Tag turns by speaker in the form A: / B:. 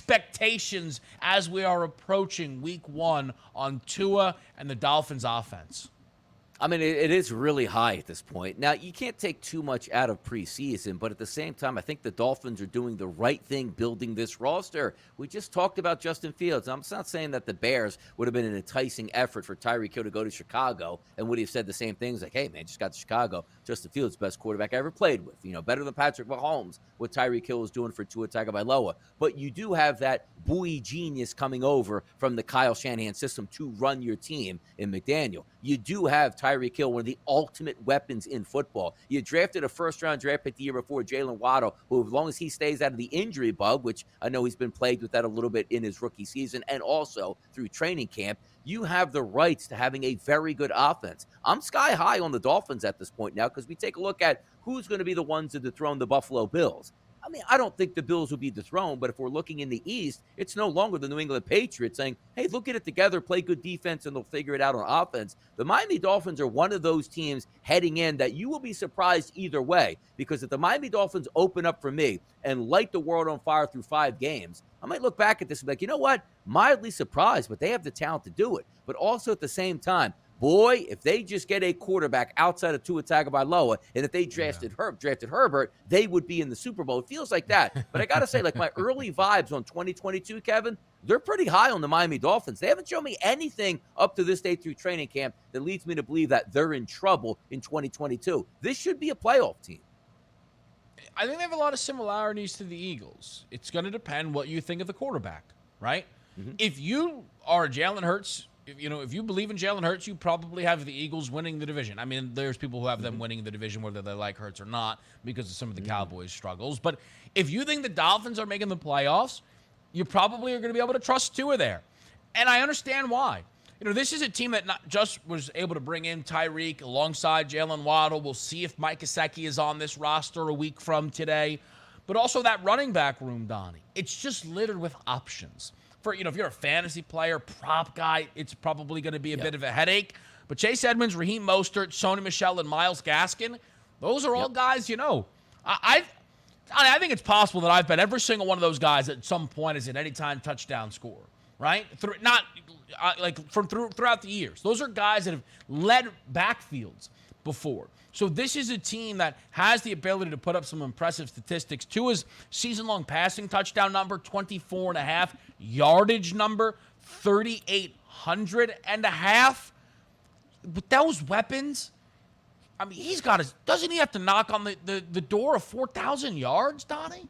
A: expectations as we are approaching week 1 on Tua and the Dolphins offense?
B: I mean, it is really high at this point. Now, you can't take too much out of preseason, but at the same time, I think the Dolphins are doing the right thing building this roster. We just talked about Justin Fields. I'm not saying that the Bears would have been an enticing effort for Tyreek Hill to go to Chicago, and would he have said the same things like, hey, man, just got to Chicago. Justin Fields, best quarterback I ever played with. Better than Patrick Mahomes, what Tyreek Hill was doing for Tua Tagovailoa. But you do have that buoy genius coming over from the Kyle Shanahan system to run your team in McDaniel. You do have Tyreek Hill, one of the ultimate weapons in football. You drafted a first-round draft pick the year before, Jalen Waddle, who, as long as he stays out of the injury bug, which I know he's been plagued with that a little bit in his rookie season and also through training camp, you have the rights to having a very good offense. I'm sky high on the Dolphins at this point now because we take a look at who's going to be the ones to dethrone the Buffalo Bills. I mean, I don't think the Bills will be dethroned, but if we're looking in the East, it's no longer the New England Patriots saying, hey, look at it together, play good defense, and they'll figure it out on offense. The Miami Dolphins are one of those teams heading in that you will be surprised either way, because if the Miami Dolphins open up for me and light the world on fire through 5 games, I might look back at this and be like, you know what? Mildly surprised, but they have the talent to do it. But also at the same time, boy, if they just get a quarterback outside of Tua Tagovailoa, and if they drafted Herbert, they would be in the Super Bowl. It feels like that. But I got to say, like, my early vibes on 2022, Kevin, they're pretty high on the Miami Dolphins. They haven't shown me anything up to this day through training camp that leads me to believe that they're in trouble in 2022. This should be a playoff team.
A: I think they have a lot of similarities to the Eagles. It's going to depend what you think of the quarterback, right? Mm-hmm. If you are Jalen Hurts, if you believe in Jalen Hurts, you probably have the Eagles winning the division. I mean, there's people who have them winning the division whether they like Hurts or not because of some of the Cowboys' struggles. But if you think the Dolphins are making the playoffs, you probably are going to be able to trust Tua there. And I understand why. This is a team that not just was able to bring in Tyreek alongside Jalen Waddle. We'll see if Mike Gesicki is on this roster a week from today. But also that running back room, Donnie. It's just littered with options. If you're a fantasy player, prop guy, it's probably going to be a bit of a headache. But Chase Edmonds, Raheem Mostert, Sony Michel, and Myles Gaskin, those are all guys, I think it's possible that I've bet every single one of those guys at some point is an anytime touchdown scorer, right? Throughout the years. Those are guys that have led backfields before. So this is a team that has the ability to put up some impressive statistics. Tua's season-long passing touchdown number, 24.5. Yardage number, 3,800 and a half. With those weapons, I mean, doesn't he have to knock on the door of 4,000 yards, Donnie?